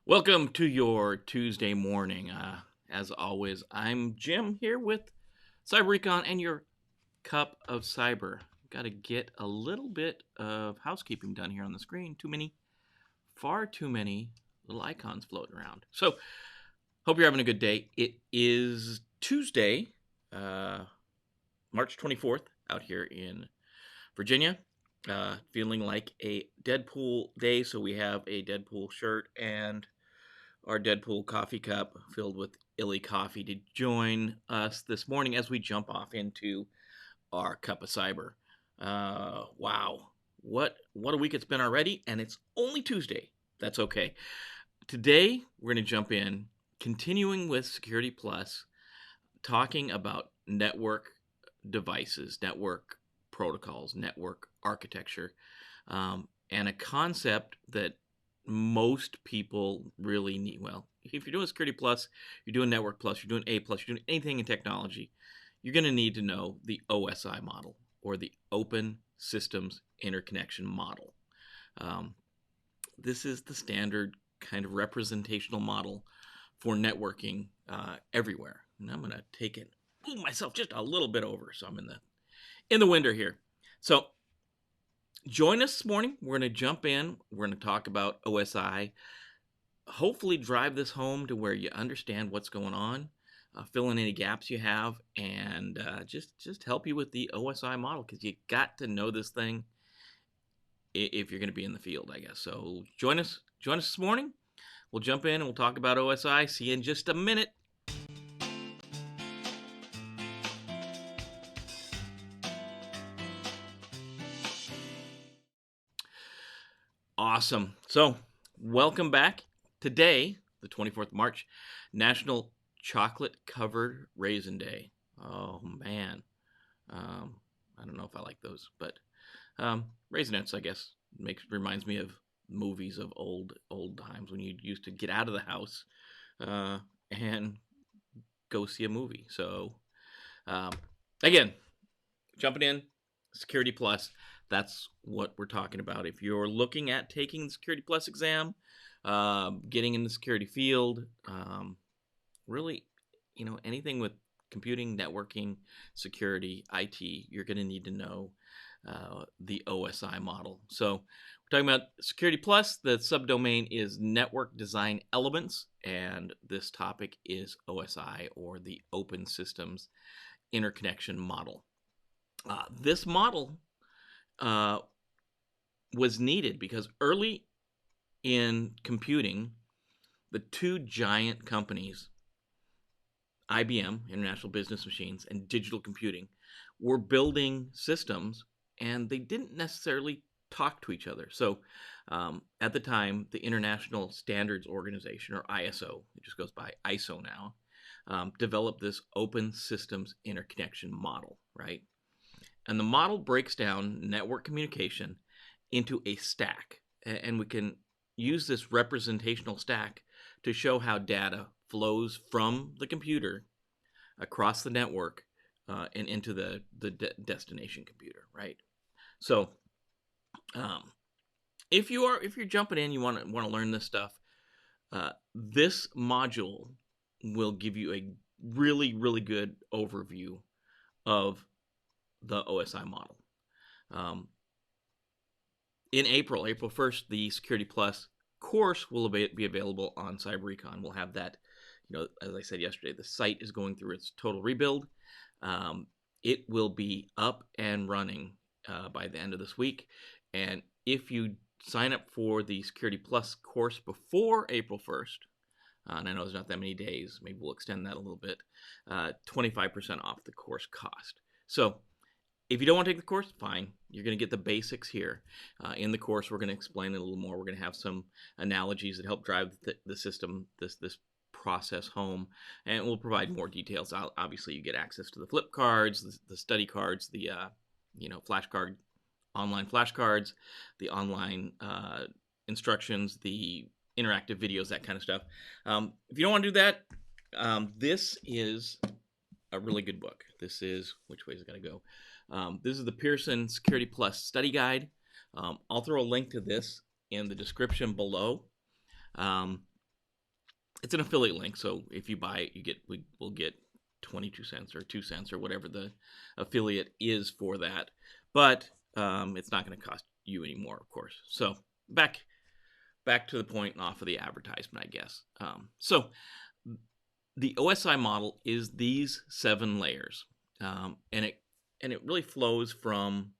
Welcome to your Tuesday morning. As always, I'm Jim here with Cyber-Recon and your cup of cyber. Got to get a little bit of housekeeping done here on the screen. Far too many little icons floating around. So, hope you're having a good day. It is Tuesday, March 24th, out here in Virginia. Feeling like a Deadpool day, so we have a Deadpool shirt and our Deadpool coffee cup filled with illy coffee to join us this morning as we jump off into our cup of cyber. Wow, what a week it's been already, and it's only Tuesday. That's okay. Today we're going to jump in, continuing with Security Plus, talking about network devices, network protocols, network architecture, and a concept that most people really need. Well, if you're doing Security Plus, you're doing Network Plus, you're doing A Plus, you're doing anything in technology, you're going to need to know the OSI model, or the Open Systems Interconnection model. This is the standard kind of representational model for networking everywhere. And I'm going to take it, move myself just a little bit over, so I'm in the window here. So join us this morning. We're going to jump in. We're going to talk about OSI. Hopefully drive this home to where you understand what's going on, fill in any gaps you have, and just help you with the OSI model, because you got to know this thing if you're going to be in the field, I guess. So join us this morning. We'll jump in and we'll talk about OSI. See you in just a minute. Awesome. So, welcome back. Today, the 24th of March, National Chocolate Covered Raisin Day. Oh, man. I don't know if I like those, but Raisinets, I guess, reminds me of movies of old times when you used to get out of the house and go see a movie. So, again, jumping in, Security Plus. That's what we're talking about. If you're looking at taking the Security Plus exam, getting in the security field, really, anything with computing, networking, security, IT, you're going to need to know the OSI model. So we're talking about Security Plus. The subdomain is Network Design Elements, and this topic is OSI, or the Open Systems Interconnection model. This model was needed because early in computing, the two giant companies, IBM, International Business Machines, and Digital Computing, were building systems, and they didn't necessarily talk to each other. So at the time, the International Standards Organization, or ISO, it just goes by ISO now, developed this Open Systems Interconnection model, right? And the model breaks down network communication into a stack. And we can use this representational stack to show how data flows from the computer across the network and into the destination computer, right? So if you're jumping in, you want to learn this stuff, this module will give you a really, really good overview of the OSI model. In April 1st, the Security Plus course will be available on Cyber-Recon. We'll have that, as I said yesterday, the site is going through its total rebuild. It will be up and running by the end of this week. And if you sign up for the Security Plus course before April 1st, and I know there's not that many days, maybe we'll extend that a little bit, 25% off the course cost. So if you don't want to take the course, fine. You're going to get the basics here. In the course, we're going to explain it a little more. We're going to have some analogies that help drive the system, this process home, and we'll provide more details. Obviously, you get access to the flip cards, the study cards, the flashcard, online flashcards, the online instructions, the interactive videos, that kind of stuff. If you don't want to do that, this is a really good book. This is, which way is it going to go? This is the Pearson Security Plus Study Guide. I'll throw a link to this in the description below. it's an affiliate link. So if you buy it, we'll get 22 cents or 2 cents or whatever the affiliate is for that. But it's not going to cost you any more, of course. So back to the point and off of the advertisement, I guess. So the OSI model is these 7 layers, and it really flows from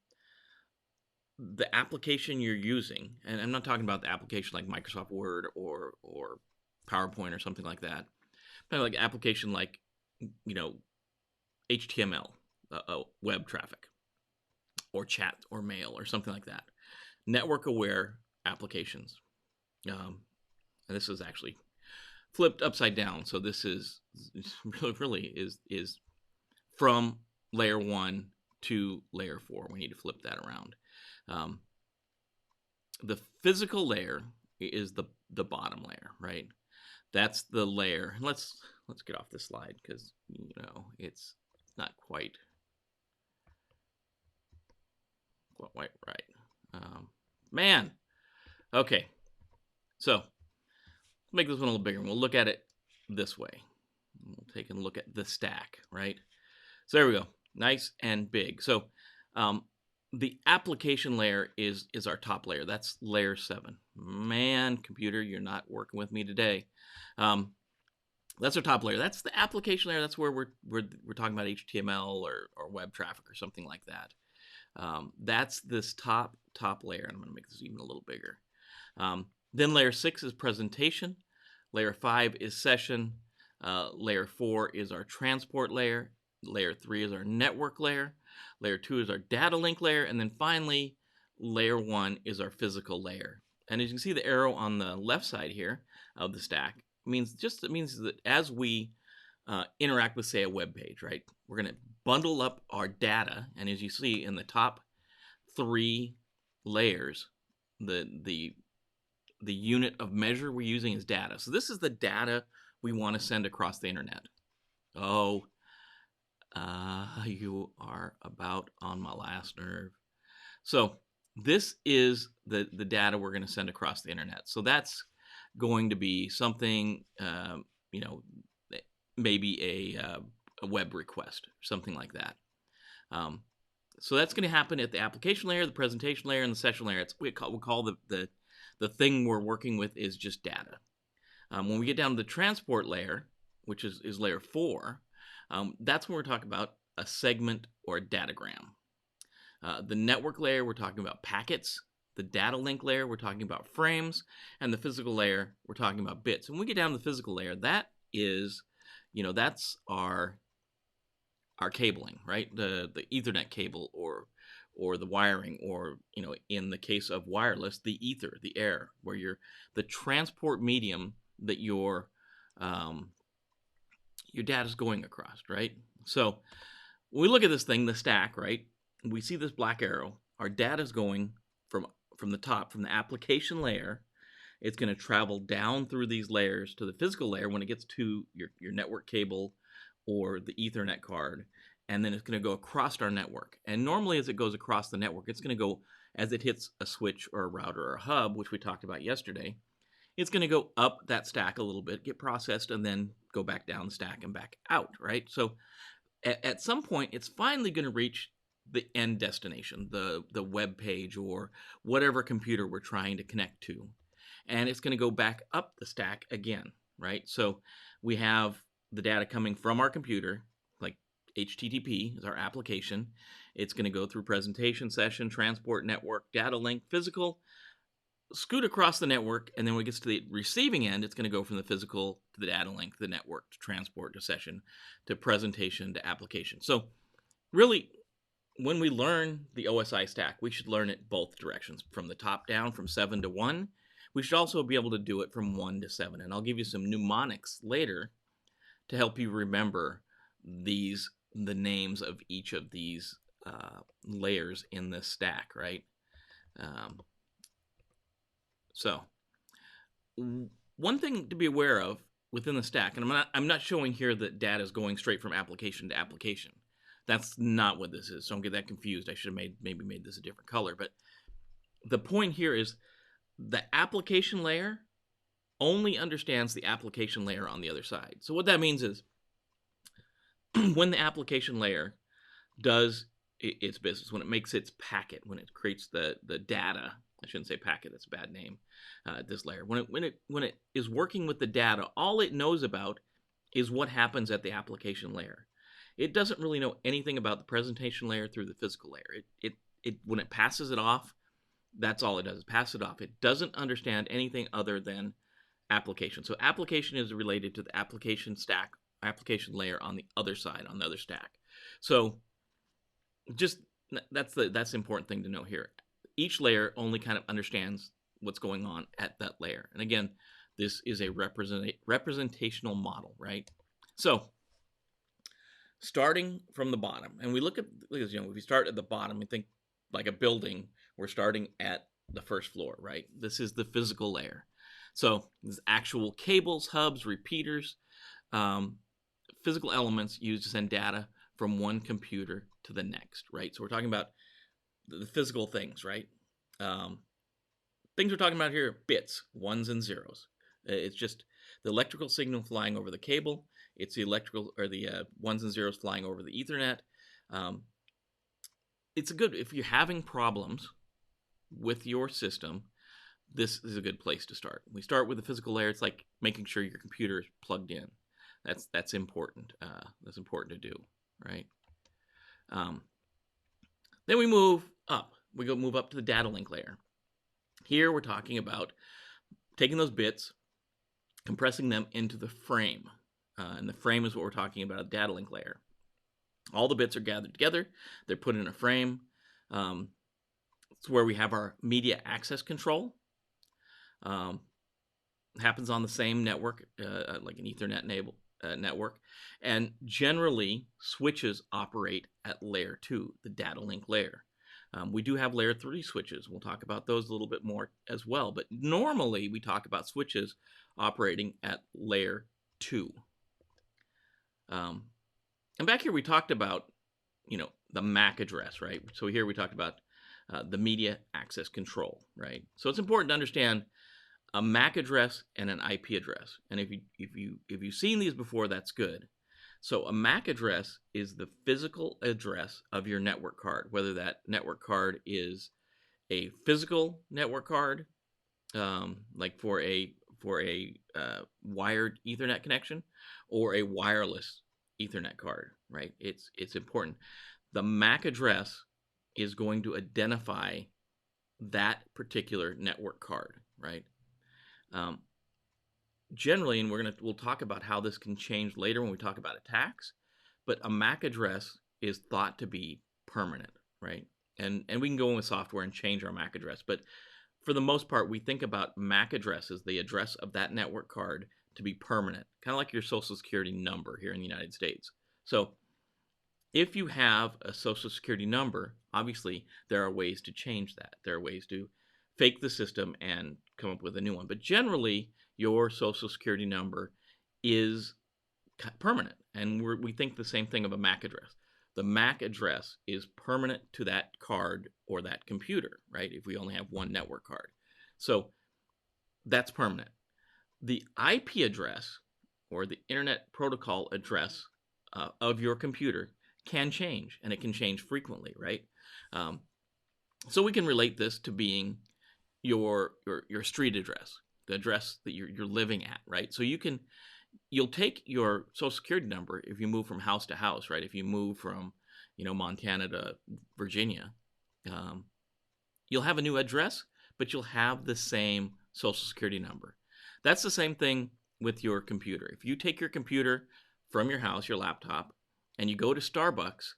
the application you're using, and I'm not talking about the application like Microsoft Word or PowerPoint or something like that, but like application like, you know, HTML, web traffic, or chat or mail or something like that. Network aware applications. And this is actually flipped upside down. So this is really is from layer 1 to layer 4. We need to flip that around. The physical layer is the bottom layer, right? That's the layer. Let's get off this slide because, you know, it's not quite right. Man. Okay. So make this one a little bigger. We'll look at it this way. We'll take a look at the stack, right? So there we go. Nice and big. So the application layer is our top layer. That's layer 7. Man, computer, you're not working with me today. That's our top layer. That's the application layer. That's where we're talking about HTML or web traffic or something like that. That's this top layer. And I'm going to make this even a little bigger. Then layer 6 is presentation. Layer 5 is session. Layer 4 is our transport layer. Layer 3 is our network layer. Layer 2 is our data link layer. And then finally, layer 1 is our physical layer. And as you can see, the arrow on the left side here of the stack means that as we interact with, say, a web page, right, we're going to bundle up our data. And as you see in the top 3 layers, the unit of measure we're using is data. So this is the data we want to send across the internet. Oh, you are about on my last nerve. So this is the data we're going to send across the internet. So that's going to be something, you know, maybe a web request, something like that. So that's going to happen at the application layer, the presentation layer, and the session layer. We'll call the thing we're working with is just data. When we get down to the transport layer, which is layer 4, that's when we're talking about a segment or a datagram. The network layer, we're talking about packets. The data link layer, we're talking about frames. And the physical layer, we're talking about bits. When we get down to the physical layer, that is, you know, that's our cabling, right? The Ethernet cable or the wiring, or, you know, in the case of wireless, the ether, the air, where the transport medium that your data is going across, right? So when we look at this thing, the stack, right, we see this black arrow. Our data is going from the top, from the application layer. It's going to travel down through these layers to the physical layer when it gets to your network cable or the Ethernet card, and then it's going to go across our network. And normally as it goes across the network, it's going to go, as it hits a switch or a router or a hub, which we talked about yesterday, it's going to go up that stack a little bit, get processed, and then go back down the stack and back out, right? So at some point, it's finally going to reach the end destination, the web page or whatever computer we're trying to connect to. And it's going to go back up the stack again, right? So we have the data coming from our computer, like HTTP is our application. It's going to go through presentation, session, transport, network, data link, physical, scoot across the network, and then when it gets to the receiving end, it's going to go from the physical to the data link, to the network, to transport, to session, to presentation, to application. So really, when we learn the OSI stack, we should learn it both directions, from the top down, from 7 to 1. We should also be able to do it from 1 to 7. And I'll give you some mnemonics later to help you remember the names of each of these layers in this stack, right? So one thing to be aware of within the stack, and I'm not showing here that data is going straight from application to application. That's not what this is. Don't get that confused. I should have maybe made this a different color. But the point here is the application layer only understands the application layer on the other side. So what that means is when the application layer does its business, when it makes its packet, when it creates the data, I shouldn't say packet, that's a bad name, this layer, when it is working with the data, all it knows about is what happens at the application layer. It doesn't really know anything about the presentation layer through the physical layer. It when it passes it off, that's all it does, is pass it off. It doesn't understand anything other than application. So application is related to the application stack, application layer on the other side, on the other stack. So just that's the important thing to know here. Each layer only kind of understands what's going on at that layer. And again, this is a representational model, right? So starting from the bottom, and we look at, if we start at the bottom, we think like a building, we're starting at the first floor, right? This is the physical layer. So there's actual cables, hubs, repeaters, physical elements used to send data from one computer to the next, right? So we're talking about the physical things, right? Things we're talking about here, bits, ones and zeros. It's just the electrical signal flying over the cable. It's the electrical, or the ones and zeros flying over the Ethernet. It's a good, if you're having problems with your system, this is a good place to start. We start with the physical layer. It's like making sure your computer is plugged in. That's important. That's important to do, right? Then we move up. We move up to the data link layer. Here we're talking about taking those bits, compressing them into the frame. And the frame is what we're talking about, a data link layer. All the bits are gathered together. They're put in a frame. It's where we have our media access control. Happens on the same network, like an Ethernet network. And generally, switches operate at layer 2, the data link layer. We do have layer 3 switches. We'll talk about those a little bit more as well. But normally, we talk about switches operating at layer 2. And back here, we talked about, the MAC address, right? So here we talked about the media access control, right? So it's important to understand a MAC address and an IP address. And if you've seen these before, that's good. So a MAC address is the physical address of your network card, whether that network card is a physical network card, like for a wired Ethernet connection, or a wireless Ethernet card, right? It's important. The MAC address is going to identify that particular network card, right? Generally, and we'll talk about how this can change later when we talk about attacks, but a MAC address is thought to be permanent, right? And we can go in with software and change our MAC address, but for the most part, we think about MAC addresses, the address of that network card, to be permanent, kind of like your Social Security number here in the United States. So if you have a Social Security number, obviously there are ways to change that. There are ways to fake the system and come up with a new one. But generally, your Social Security number is permanent. And we think the same thing of a MAC address. The MAC address is permanent to that card or that computer, right? If we only have one network card. So that's permanent. The IP address, or the Internet Protocol address of your computer, can change, and it can change frequently, right? So we can relate this to being your street address, the address that you're living at, right? So you'll take your Social Security number if you move from house to house, right? If you move from, Montana to Virginia, you'll have a new address, but you'll have the same Social Security number. That's the same thing with your computer. If you take your computer from your house, your laptop, and you go to Starbucks,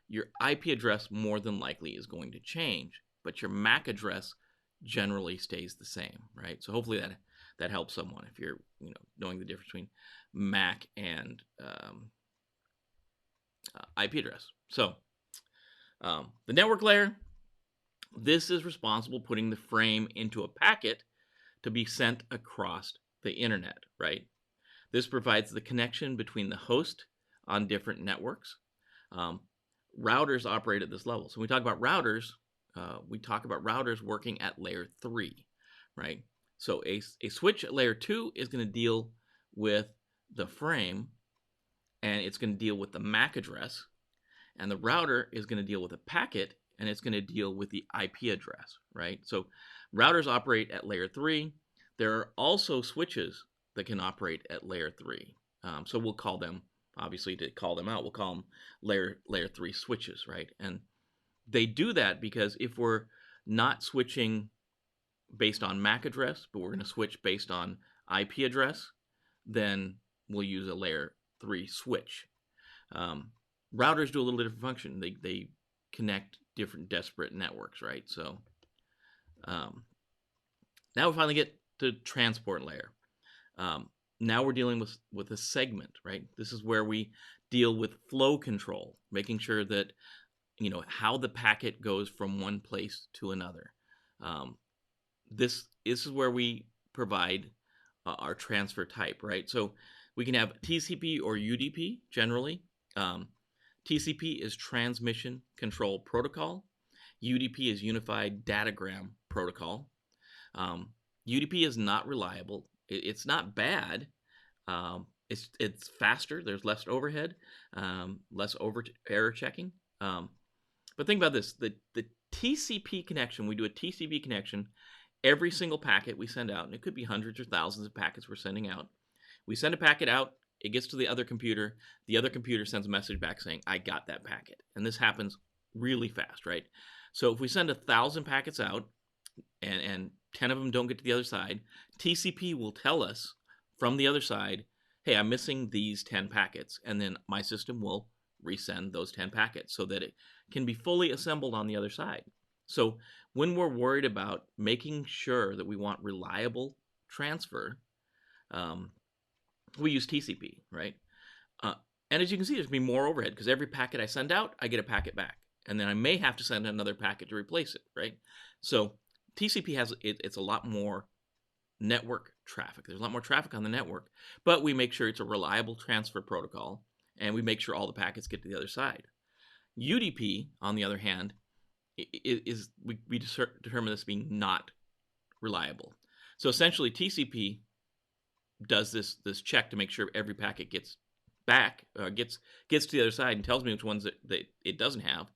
your IP address more than likely is going to change, but your MAC address generally stays the same, right? So hopefully that helps someone if you're knowing the difference between MAC and IP address. So the network layer, this is responsible putting the frame into a packet to be sent across the internet, right? This provides the connection between the host on different networks. Routers operate at this level. So when we talk about routers working at layer 3, right? So a switch at layer 2 is going to deal with the frame, and it's going to deal with the MAC address, and the router is going to deal with a packet, and it's going to deal with the IP address, right? So routers operate at layer 3. There are also switches that can operate at layer 3. So we'll call them, obviously to call them out, we'll call them layer 3 switches, right? And they do that because if we're not switching based on MAC address, but we're going to switch based on IP address, then we'll use a layer 3 switch. Routers do a little different function. They connect different disparate networks, right? So now we finally get to transport layer. Now we're dealing with a segment, right? This is where we deal with flow control, making sure that, you know, how the packet goes from one place to another. This is where we provide our transfer type, right? So we can have TCP or UDP generally. TCP is Transmission Control Protocol. UDP is Unified Datagram Protocol. UDP is not reliable. It's not bad. It's faster. There's less overhead, less error checking. But think about this: the TCP connection. We do a TCP connection. Every single packet we send out, and it could be hundreds or thousands of packets we're sending out. We send a packet out. It gets to the other computer. The other computer sends a message back saying, "I got that packet." And this happens really fast, right? So if we send 1,000 packets out, and 10 of them don't get to the other side, TCP will tell us from the other side, hey, I'm missing these 10 packets. And then my system will resend those 10 packets so that it can be fully assembled on the other side. So when we're worried about making sure that we want reliable transfer, we use TCP, right? And as you can see, there's going to be more overhead because every packet I send out, I get a packet back. And then I may have to send another packet to replace it, right? So TCP has, it's a lot more network traffic. There's a lot more traffic on the network, but we make sure it's a reliable transfer protocol, and we make sure all the packets get to the other side. UDP, on the other hand, we determine this being not reliable. So essentially, TCP does this check to make sure every packet gets back, gets to the other side, and tells me which ones that it doesn't have.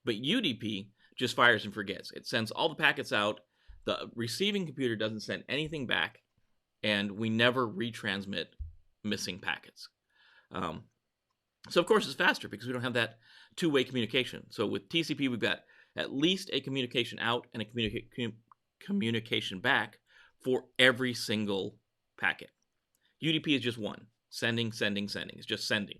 But UDP just fires and forgets. It sends all the packets out. The receiving computer doesn't send anything back, and we never retransmit missing packets. So of course it's faster because we don't have that two-way communication. So with TCP, we've got at least a communication out and a communication back for every single packet. UDP is just one. Sending. It's just sending.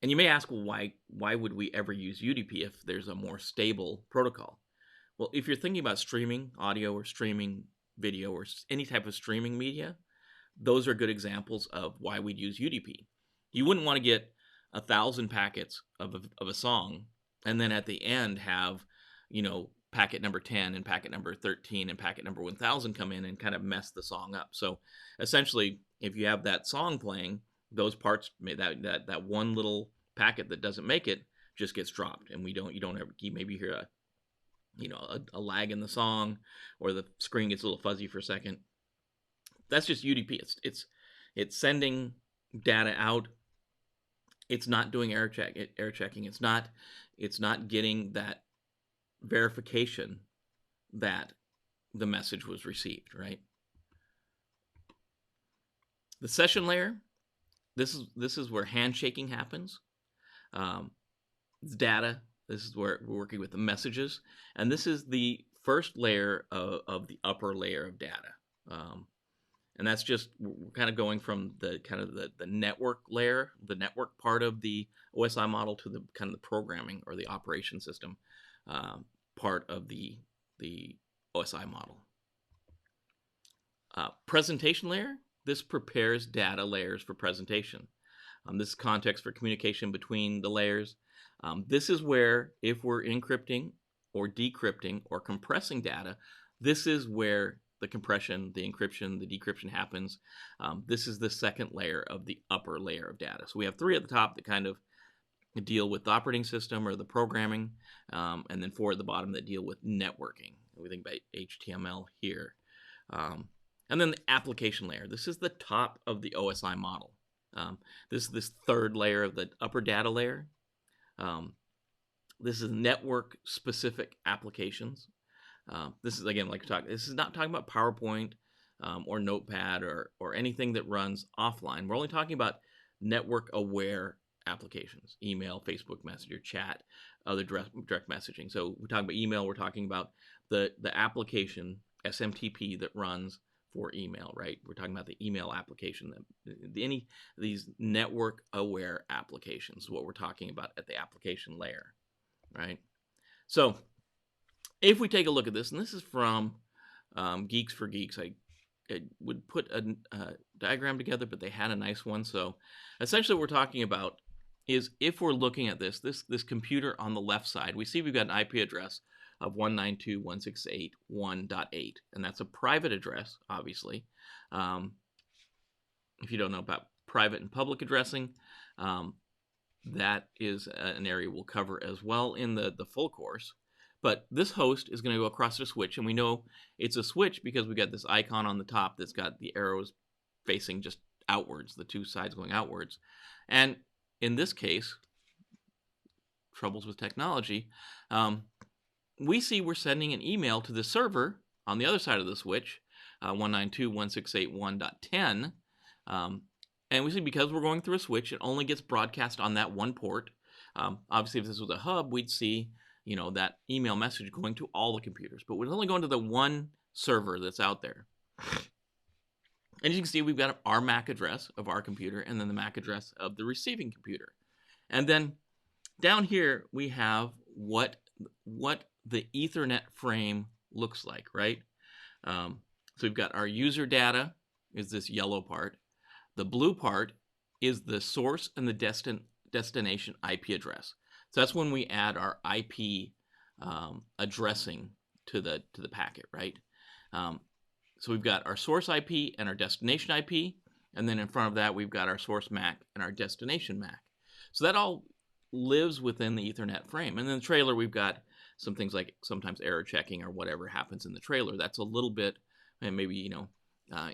And you may ask, well, why would we ever use UDP if there's a more stable protocol? Well, if you're thinking about streaming audio or streaming video or any type of streaming media, those are good examples of why we'd use UDP. You wouldn't want to get 1,000 packets of a song and then at the end have, you know, packet number 10 and packet number 13 and packet number 1,000 come in and kind of mess the song up. So essentially, if you have that song playing, those parts, that one little packet that doesn't make it just gets dropped, and you don't ever maybe hear a lag in the song, or the screen gets a little fuzzy for a second. That's just UDP. It's sending data out. It's not doing error checking. It's not getting that verification that the message was received, right? The session layer, this is where handshaking happens. It's data. This is where we're working with the messages, and this is the first layer of the upper layer of data. And that's just, we're kind of going from the network layer, the network part of the OSI model, to the kind of the programming or the operation system part of the OSI model. Presentation layer, this prepares data layers for presentation. This is context for communication between the layers. This is where, if we're encrypting or decrypting or compressing data, this is where the compression, the encryption, the decryption happens. This is the second layer of the upper layer of data. So we have 3 at the top that kind of deal with the operating system or the programming, and then 4 at the bottom that deal with networking. We think about HTML here. And then the application layer. This is the top of the OSI model. This is this third layer of the upper data layer. This is network-specific applications. This is, again, this is not talking about PowerPoint or Notepad or anything that runs offline. We're only talking about network-aware applications: email, Facebook Messenger, chat, other direct messaging. So we're talking about email. We're talking about the application SMTP that runs for email, right? We're talking about the email application. Any of these network-aware applications is what we're talking about at the application layer, right? So if we take a look at this, and this is from Geeks for Geeks. I would put a diagram together, but they had a nice one. So essentially what we're talking about is, if we're looking at this computer on the left side, we see we've got an IP address of 192.168.1.8, and that's a private address, obviously. If you don't know about private and public addressing, that is an area we'll cover as well in the full course. But this host is going to go across the switch, and we know it's a switch because we got this icon on the top that's got the arrows facing just outwards, the two sides going outwards. And in this case, troubles with technology, we see we're sending an email to the server on the other side of the switch, 192.168.1.10. And we see, because we're going through a switch, it only gets broadcast on that one port. Obviously, if this was a hub, we'd see that email message going to all the computers, but we're only going to the one server that's out there. And you can see we've got our MAC address of our computer, and then the MAC address of the receiving computer. And then down here we have what the Ethernet frame looks like, right? So we've got our user data is this yellow part. The blue part is the source and the destination IP address. So that's when we add our IP addressing to the packet, right? So we've got our source IP and our destination IP, and then in front of that we've got our source MAC and our destination MAC. So that all lives within the Ethernet frame. And in the trailer we've got some things like sometimes error checking or whatever happens in the trailer. That's a little bit, and maybe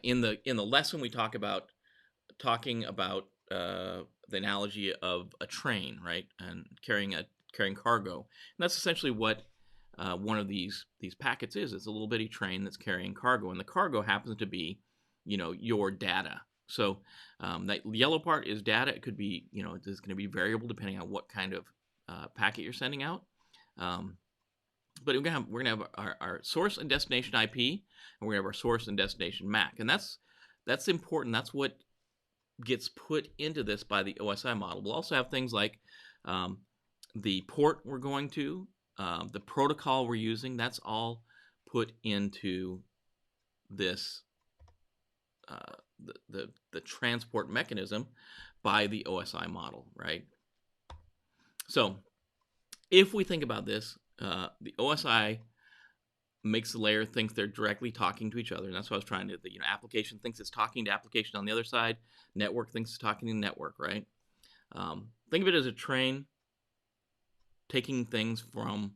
in the lesson we talking about the analogy of a train, right, and carrying cargo. And that's essentially what one of these packets is. It's a little bitty train that's carrying cargo, and the cargo happens to be, your data. So that yellow part is data. It could be, it's going to be variable depending on what kind of packet you're sending out. But we're gonna have our source and destination IP, and we're gonna have our source and destination MAC, and that's important. That's what gets put into this by the OSI model. We'll also have things like the port we're going to, the protocol we're using. That's all put into this the transport mechanism by the OSI model, right? So if we think about this, the OSI makes the layer think they're directly talking to each other, and that's what I was trying to. Application thinks it's talking to application on the other side. Network thinks it's talking to network, right? Think of it as a train taking things from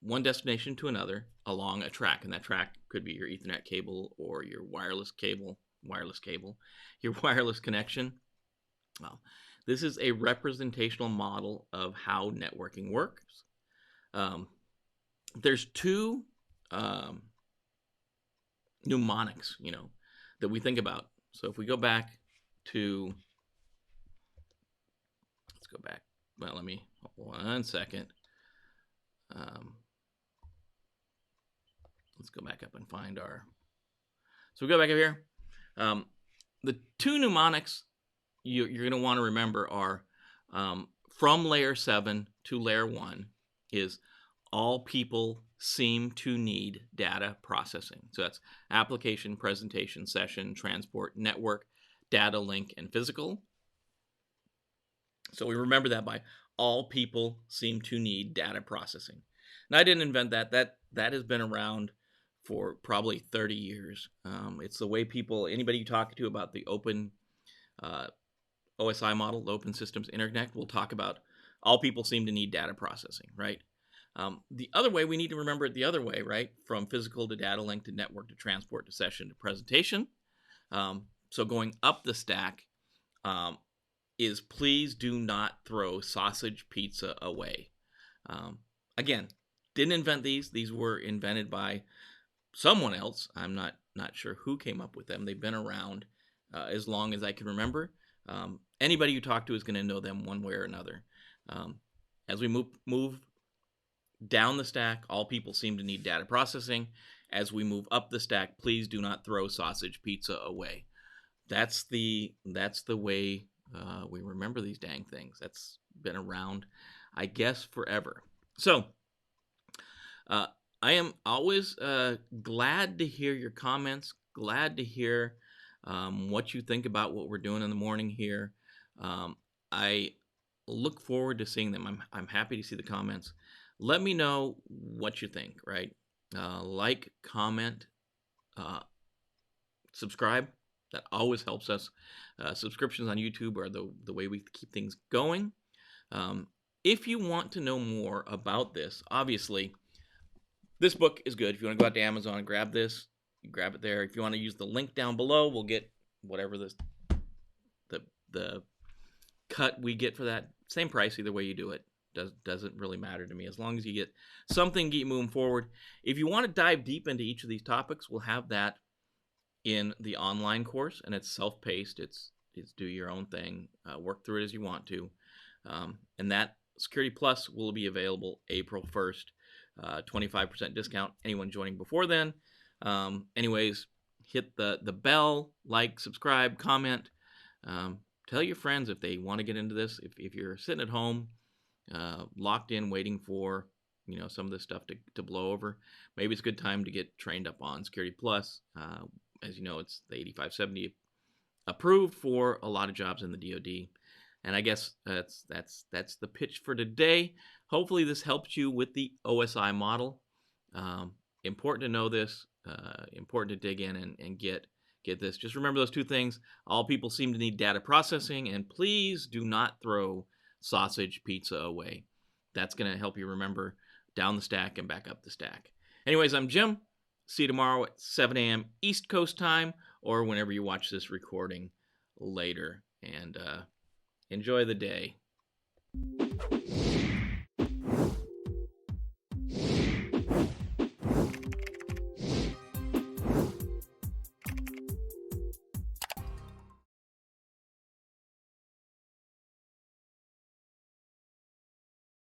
one destination to another along a track, and that track could be your Ethernet cable or your wireless cable, your wireless connection. Well, this is a representational model of how networking works. There's two mnemonics, that we think about. So if we go back to, let's go back. Well, let me, 1 second. Let's go back up and find our, so we go back up here. The two mnemonics you're going to want to remember are from layer 7 to layer 1 is all people seem to need data processing. So that's application, presentation, session, transport, network, data link, and physical. So we remember that by all people seem to need data processing. And I didn't invent that. That has been around for probably 30 years. It's the way anybody you talk to about the open OSI model, the Open Systems Interconnect, will talk about all people seem to need data processing, right? The other way, we need to remember it the other way, right? From physical to data link to network to transport to session to presentation. So going up the stack is please do not throw sausage pizza away. Again, didn't invent these. These were invented by someone else. I'm not sure who came up with them. They've been around as long as I can remember. Anybody you talk to is going to know them one way or another. As we move down the stack, all people seem to need data processing. As we move up the stack, please do not throw sausage pizza away. That's the way we remember these dang things. That's been around, I guess, forever. So I am always glad to hear your comments, glad to hear what you think about what we're doing in the morning here. I look forward to seeing them. I'm happy to see the comments. Let me know what you think, right? Like, comment, subscribe. That always helps us. Subscriptions on YouTube are the way we keep things going. If you want to know more about this, obviously, this book is good. If you want to go out to Amazon and grab this, you grab it there. If you want to use the link down below, we'll get whatever the cut we get for that. Same price either way you do it. Doesn't really matter to me as long as you get something, keep moving forward. If you want to dive deep into each of these topics, we'll have that in the online course, and it's self-paced. It's do your own thing, work through it as you want to, and that Security Plus will be available April 1st, 25% discount. Anyone joining before then. Anyways, hit the bell, like, subscribe, comment. Tell your friends if they want to get into this. If you're sitting at home, locked in, waiting for some of this stuff to blow over, maybe it's a good time to get trained up on Security Plus. As you know, it's the 8570 approved for a lot of jobs in the DoD. And I guess that's the pitch for today. Hopefully this helps you with the OSI model. Important to know this. Important to dig in and get this. Just remember those two things. All people seem to need data processing, and please do not throw sausage pizza away. That's going to help you remember down the stack and back up the stack. Anyways, I'm Jim. See you tomorrow at 7 a.m. East Coast time, or whenever you watch this recording later. And enjoy the day.